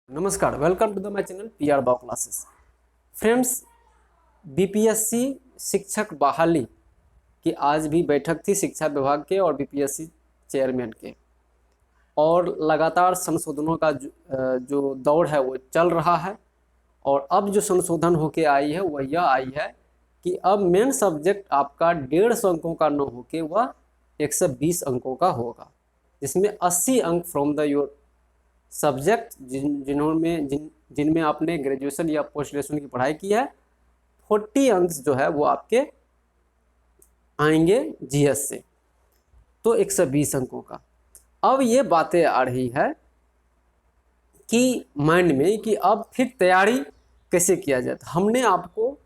नमस्कार, welcome to the my channel PR बाव classes. Friends, BPSC शिक्षक बहाली की आज भी बैठक थी शिक्षा विभाग के और बीपीएससी चेयरमैन के, और लगातार संशोधनों का जो दौर है वो चल रहा है। और अब जो संशोधन होके आई है वह यह आई है कि अब मेन सब्जेक्ट आपका 150 अंकों का न होके वह 120 अंकों का होगा, जिसमें 80 अंक फ्रॉम द योर सब्जेक्ट जिनमें आपने ग्रेजुएशन या पोस्ट ग्रेजुएशन की पढ़ाई की है। 40 अंक जो है वो आपके आएंगे जीएस से, तो 120 अंकों का। अब ये बातें आ रही है कि माइंड में कि अब फिर तैयारी कैसे किया जाए। तो हमने आपको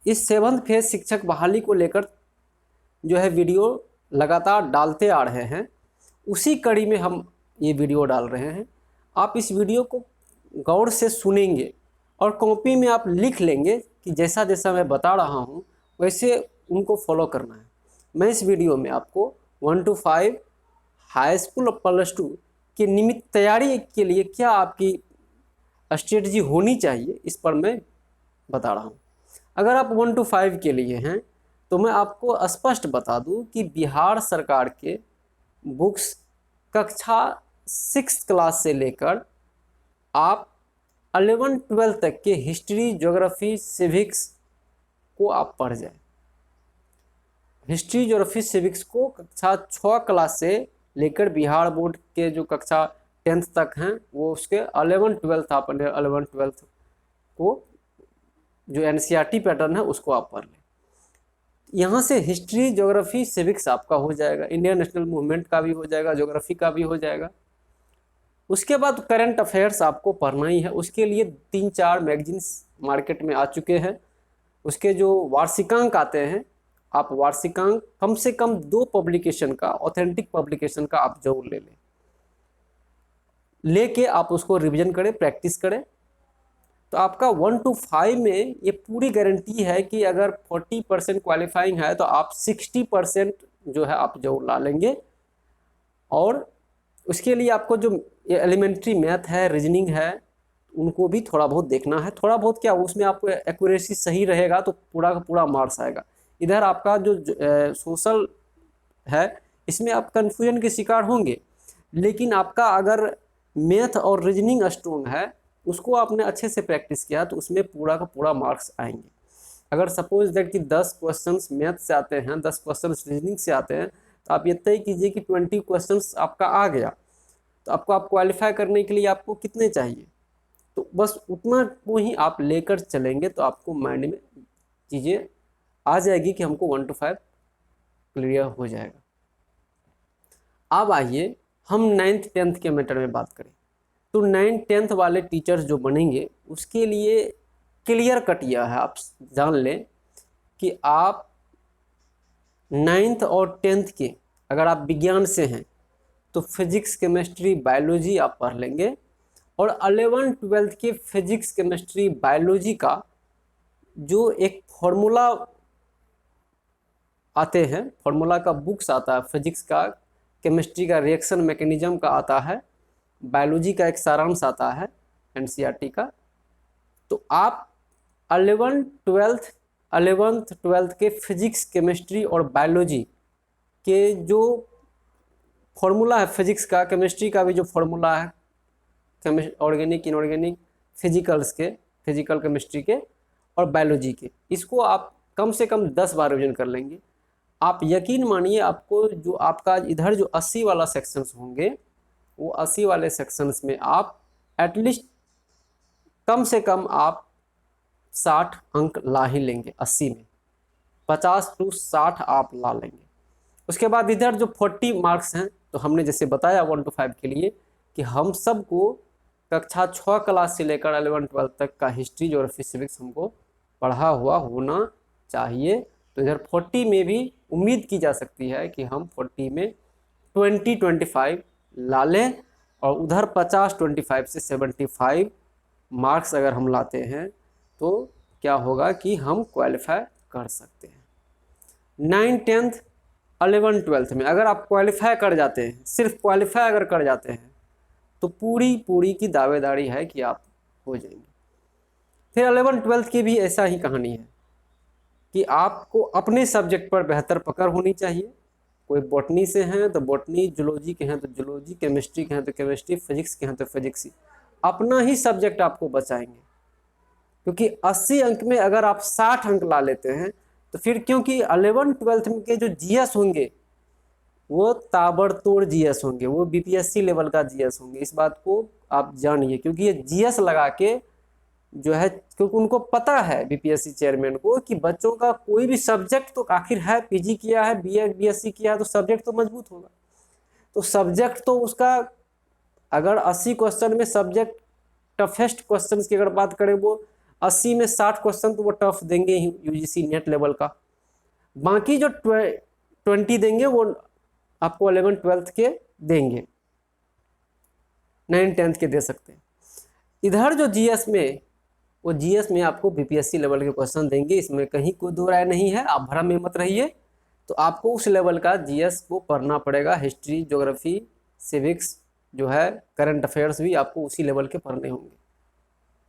इस 7th फेज शिक्षक बहाली को लेकर जो है वीडियो लगातार डालते आ रहे हैं, उसी कड़ी में हम ये वीडियो डाल रहे हैं। आप इस वीडियो को गौर से सुनेंगे और कॉपी में आप लिख लेंगे कि जैसा जैसा मैं बता रहा हूँ वैसे उनको फॉलो करना है। मैं इस वीडियो में आपको 1 to 5 हाई स्कूल और +2 के निमित्त तैयारी के लिए क्या आपकी स्ट्रेटजी होनी चाहिए, इस पर मैं बता रहा हूँ। अगर आप 1 to 5 के लिए हैं तो मैं आपको स्पष्ट बता दूं कि बिहार सरकार के बुक्स कक्षा 6 क्लास से लेकर आप 11-12 तक के हिस्ट्री, ज्योग्राफी, सिविक्स को आप पढ़ जाए। हिस्ट्री, ज्योग्राफी, सिविक्स को कक्षा 6 क्लास से लेकर बिहार बोर्ड के जो कक्षा 10th तक हैं वो उसके 11-12 आप 11-12 को जो एनसीईआरटी पैटर्न है उसको आप पढ़ लें। यहाँ से हिस्ट्री, ज्योग्राफी, सिविक्स आपका हो जाएगा, इंडियन नेशनल मूवमेंट का भी हो जाएगा, ज्योग्राफी का भी हो जाएगा। उसके बाद करंट अफेयर्स आपको पढ़ना ही है। उसके लिए 3-4 मैगजीन्स मार्केट में आ चुके हैं। उसके जो वार्षिकांक आते हैं, आप वार्षिकांक कम से कम 2 पब्लिकेशन का, ऑथेंटिक पब्लिकेशन का आप जरूर ले लें। लेके आप उसको रिवीजन करें, प्रैक्टिस करें, तो आपका 1 to 5 में ये पूरी गारंटी है कि अगर 40% क्वालिफाइंग है तो आप 60% जो है आप जरूर ला लेंगे। और उसके लिए आपको जो एलिमेंट्री मैथ है, रीजनिंग है, उनको भी थोड़ा बहुत देखना है। थोड़ा बहुत क्या, उसमें आपको एक्यूरेसी सही रहेगा तो पूरा का पूरा मार्क्स आएगा। इधर आपका जो सोशल है इसमें आप कन्फ्यूजन के शिकार होंगे, लेकिन आपका अगर मैथ और रीजनिंग स्ट्रॉन्ग है, उसको आपने अच्छे से प्रैक्टिस किया तो उसमें पूरा का पूरा मार्क्स आएंगे। अगर सपोज दैट कि 10 क्वेश्चंस मैथ से आते हैं, 10 क्वेश्चंस रीजनिंग से आते हैं, तो आप ये तय कीजिए कि 20 क्वेश्चंस आपका आ गया, तो आपको आप क्वालिफाई करने के लिए आपको कितने चाहिए, तो बस उतना को ही आप लेकर चलेंगे तो आपको माइंड में चीज़ें आ जाएगी कि हमको 1 to 5 क्लियर हो जाएगा। अब आइए हम 9th 10th के मैटर में बात करें। तो 9th 10th वाले टीचर्स जो बनेंगे उसके लिए क्लियर कट यह है, आप जान लें कि आप 9th और 10th के अगर आप विज्ञान से हैं तो फिजिक्स, केमिस्ट्री, बायोलॉजी आप पढ़ लेंगे। और 11-12 के फिजिक्स, केमिस्ट्री, बायोलॉजी का जो एक फॉर्मूला आते हैं, फॉर्मूला का बुक्स आता है, फिजिक्स का, केमिस्ट्री का रिएक्शन मैकेनिज्म का आता है, बायोलॉजी का एक सारांश आता है एनसीईआरटी का। तो आप 11th 12th के फिजिक्स, केमिस्ट्री और बायोलॉजी के जो फॉर्मूला है, फिजिक्स का, केमिस्ट्री का भी जो फॉर्मूला है, ऑर्गेनिक, इनऑर्गेनिक, फिजिकल्स के, फिजिकल केमिस्ट्री के और बायोलॉजी के, इसको आप कम से कम 10 बार रिवीजन कर लेंगे। आप यकीन मानिए आपको जो आपका इधर जो 80 वाला सेक्शंस होंगे, वो 80 वाले सेक्शंस में आप एटलीस्ट कम से कम आप 60 अंक ला ही लेंगे। 80 में 50 to 60 आप ला लेंगे। उसके बाद इधर जो 40 मार्क्स हैं, तो हमने जैसे बताया 1 to 5 के लिए कि हम सबको कक्षा 6 क्लास से लेकर 11-12 तक का हिस्ट्री, ज्योग्राफी, सिविक्स हमको पढ़ा हुआ होना चाहिए। तो इधर 40 में भी उम्मीद की जा सकती है कि हम 40 में 20-25 ला लें, और उधर 50-25 से 75 मार्क्स अगर हम लाते हैं तो क्या होगा कि हम क्वालिफाई कर सकते हैं। 9th 10th 11th 12th में अगर आप क्वालिफाई कर जाते हैं, सिर्फ क्वालिफाई अगर कर जाते हैं, तो पूरी पूरी की दावेदारी है कि आप हो जाएंगे। फिर 11th-12th की भी ऐसा ही कहानी है कि आपको अपने सब्जेक्ट पर बेहतर पकड़ होनी चाहिए। कोई बॉटनी से हैं तो बॉटनी, जूलॉजी के हैं तो जूलॉजी, केमिस्ट्री के हैं तो केमिस्ट्री, फिजिक्स के हैं तो फिजिक्स ही, अपना ही सब्जेक्ट आपको बचाएंगे। क्योंकि 80 अंक में अगर आप 60 अंक ला लेते हैं तो फिर, क्योंकि 11th-12th में के जो जीएस होंगे वो ताबड़तोड़ जीएस होंगे, वो बीपीएससी लेवल का जीएस होंगे। इस बात को आप जानिए, क्योंकि ये जीएस लगा के जो है, क्योंकि उनको पता है बीपीएससी चेयरमैन को कि बच्चों का कोई भी सब्जेक्ट तो आखिर है, पीजी किया है, बीए बीएससी किया है, तो सब्जेक्ट तो मजबूत होगा। तो सब्जेक्ट तो उसका, अगर 80 क्वेश्चन में सब्जेक्ट टफेस्ट क्वेश्चन की अगर बात करें, वो 80 में 60 क्वेश्चन तो वो टफ देंगे ही यूजीसी नेट लेवल का। बाकी जो 20 देंगे वो आपको 11th-12th के देंगे, 9th-10th के दे सकते हैं। इधर जो जीएस में, वो जीएस में आपको बीपीएससी लेवल के क्वेश्चन देंगे, इसमें कहीं कोई दो राय नहीं है, आप भ्रम में मत रहिए। तो आपको उस लेवल का जीएस को पढ़ना पड़ेगा। हिस्ट्री, ज्योग्राफी, सिविक्स जो है, करंट अफेयर्स भी आपको उसी लेवल के पढ़ने होंगे,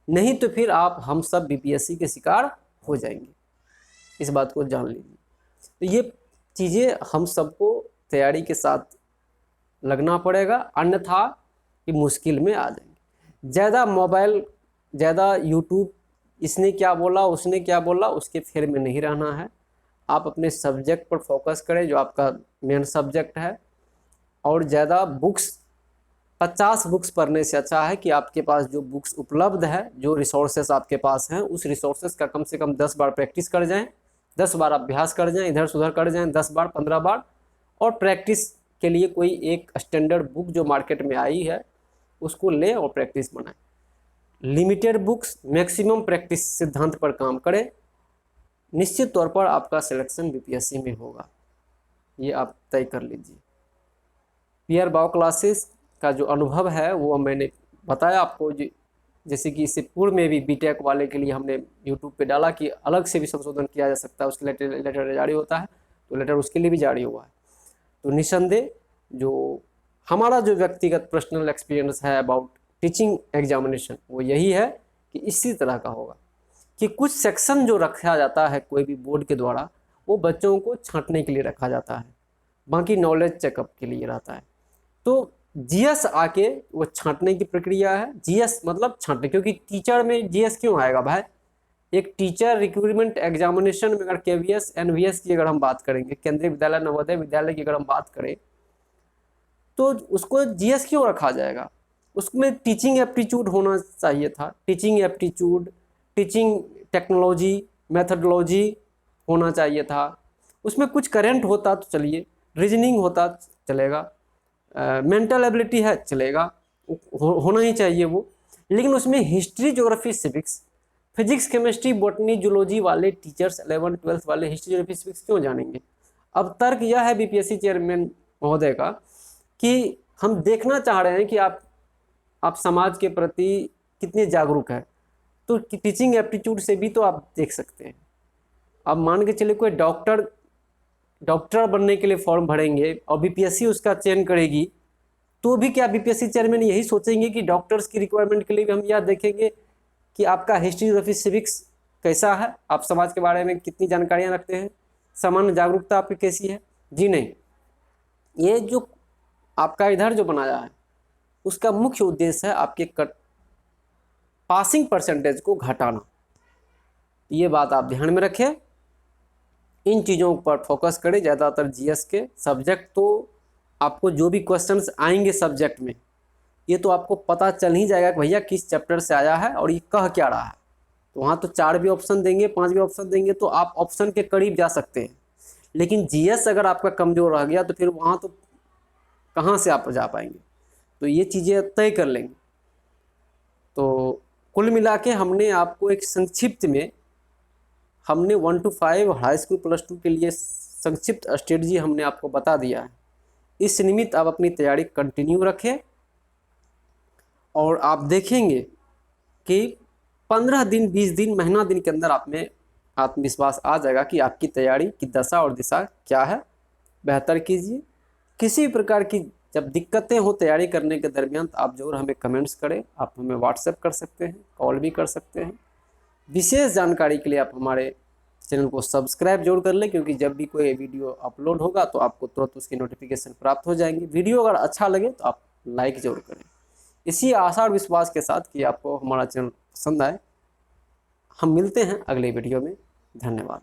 नहीं तो फिर आप हम सब बीपीएससी के शिकार हो जाएंगे। इस बात को जान लीजिए। तो ये चीज़ें हम सबको तैयारी के साथ लगना पड़ेगा, अन्यथा कि मुश्किल में आ जाएंगे। ज़्यादा मोबाइल, ज़्यादा यूट्यूब, इसने क्या बोला उसने क्या बोला, उसके फेर में नहीं रहना है। आप अपने सब्जेक्ट पर फोकस करें जो आपका मेन सब्जेक्ट है। और ज़्यादा बुक्स, 50 बुक्स पढ़ने से अच्छा है कि आपके पास जो बुक्स उपलब्ध है, जो रिसोर्सेस आपके पास हैं, उस रिसोर्सेस का कम से कम 10 बार प्रैक्टिस कर जाएं, 10 बार अभ्यास कर जाएं, इधर सुधर कर जाएं 10 बार 15 बार। और प्रैक्टिस के लिए कोई एक स्टैंडर्ड बुक जो मार्केट में आई है उसको लें और प्रैक्टिस बनाएं। लिमिटेड बुक्स, मैक्सिमम प्रैक्टिस सिद्धांत पर काम करें। निश्चित तौर पर आपका सिलेक्शन बीपीएससी में होगा, ये आप तय कर लीजिए। पीआर बायो क्लासेस का जो अनुभव है वो मैंने बताया आपको। जैसे कि इससे पूर्व में भी बीटेक वाले के लिए हमने यूट्यूब पे डाला कि अलग से भी संशोधन किया जा सकता है, उसके लेटर जारी होता है, तो लेटर उसके लिए भी जारी हुआ है। तो निसंदेह जो हमारा जो व्यक्तिगत पर्सनल एक्सपीरियंस है अबाउट टीचिंग एग्जामिनेशन, वो यही है कि इसी तरह का होगा कि कुछ सेक्शन जो रखा जाता है कोई भी बोर्ड के द्वारा, वो बच्चों को छांटने के लिए रखा जाता है, बाकी नॉलेज चेकअप के लिए रहता है। तो जीएस आके वो छांटने की प्रक्रिया है। जीएस मतलब छांटने, क्योंकि टीचर में जीएस क्यों आएगा भाई? एक टीचर रिक्रूटमेंट एग्जामिनेशन में अगर केवीएस एनवीएस की अगर हम बात करेंगे, केंद्रीय विद्यालय नवोदय विद्यालय की अगर हम बात करें, तो उसको जीएस क्यों रखा जाएगा? उसमें टीचिंग एप्टीट्यूड होना चाहिए था, teaching aptitude, teaching technology, methodology होना चाहिए था। उसमें कुछ करेंट होता तो चलिए, रीजनिंग होता चलेगा, मेंटल एबिलिटी है चलेगा, होना ही चाहिए वो। लेकिन उसमें history, geography, civics, physics, chemistry, botany, zoology वाले टीचर्स 11th-12th वाले हिस्ट्री, ज्योग्राफी, सिविक्स क्यों जानेंगे? अब तर्क यह है बीपीएससी चेयरमैन महोदय का कि हम देखना चाह रहे हैं कि आप समाज के प्रति कितने जागरूक हैं। तो टीचिंग एप्टीट्यूड से भी तो आप देख सकते हैं। अब मान के चलिए कोई डॉक्टर बनने के लिए फॉर्म भरेंगे और बीपीएससी उसका चयन करेगी, तो भी क्या बीपीएससी चेयरमैन यही सोचेंगे कि डॉक्टर्स की रिक्वायरमेंट के लिए भी हम यह देखेंगे कि आपका हिस्ट्री, ज्योग्राफी, सिविक्स कैसा है, आप समाज के बारे में कितनी जानकारियां रखते हैं, सामान्य जागरूकता आपकी कैसी है? जी नहीं। ये जो आपका इधर जो बनाया है उसका मुख्य उद्देश्य है आपके पासिंग परसेंटेज को घटाना। ये बात आप ध्यान में रखें, इन चीज़ों पर फोकस करें। ज़्यादातर जीएस के सब्जेक्ट तो आपको जो भी क्वेश्चंस आएंगे सब्जेक्ट में, ये तो आपको पता चल ही जाएगा कि भैया किस चैप्टर से आया है और ये कह क्या रहा है। तो वहाँ तो 4 भी ऑप्शन देंगे, 5 भी ऑप्शन देंगे, तो आप ऑप्शन के करीब जा सकते हैं। लेकिन जीएस अगर आपका कमज़ोर रह गया तो फिर वहाँ तो कहाँ से आप जा पाएंगे? तो ये चीज़ें तय कर लेंगे। तो कुल मिला के हमने आपको एक संक्षिप्त में, हमने 1 to 5 हाई स्कूल +2 के लिए संक्षिप्त स्ट्रेटजी हमने आपको बता दिया है। इस निमित्त आप अपनी तैयारी कंटिन्यू रखें और आप देखेंगे कि 15 दिन, 20 दिन, महीना दिन के अंदर आप में आत्मविश्वास आ जाएगा कि आपकी तैयारी की दशा और दिशा क्या है। बेहतर कीजिए। किसी भी प्रकार की जब दिक्कतें हो तैयारी करने के दरमियान तो आप जरूर हमें कमेंट्स करें, आप हमें व्हाट्सएप कर सकते हैं, कॉल भी कर सकते हैं। विशेष जानकारी के लिए आप हमारे चैनल को सब्सक्राइब जरूर कर लें, क्योंकि जब भी कोई वीडियो अपलोड होगा तो आपको तुरंत उसकी नोटिफिकेशन प्राप्त हो जाएंगी। वीडियो अगर अच्छा लगे तो आप लाइक जरूर करें। इसी आशा और विश्वास के साथ कि आपको हमारा चैनल पसंद आए, हम मिलते हैं अगले वीडियो में। धन्यवाद।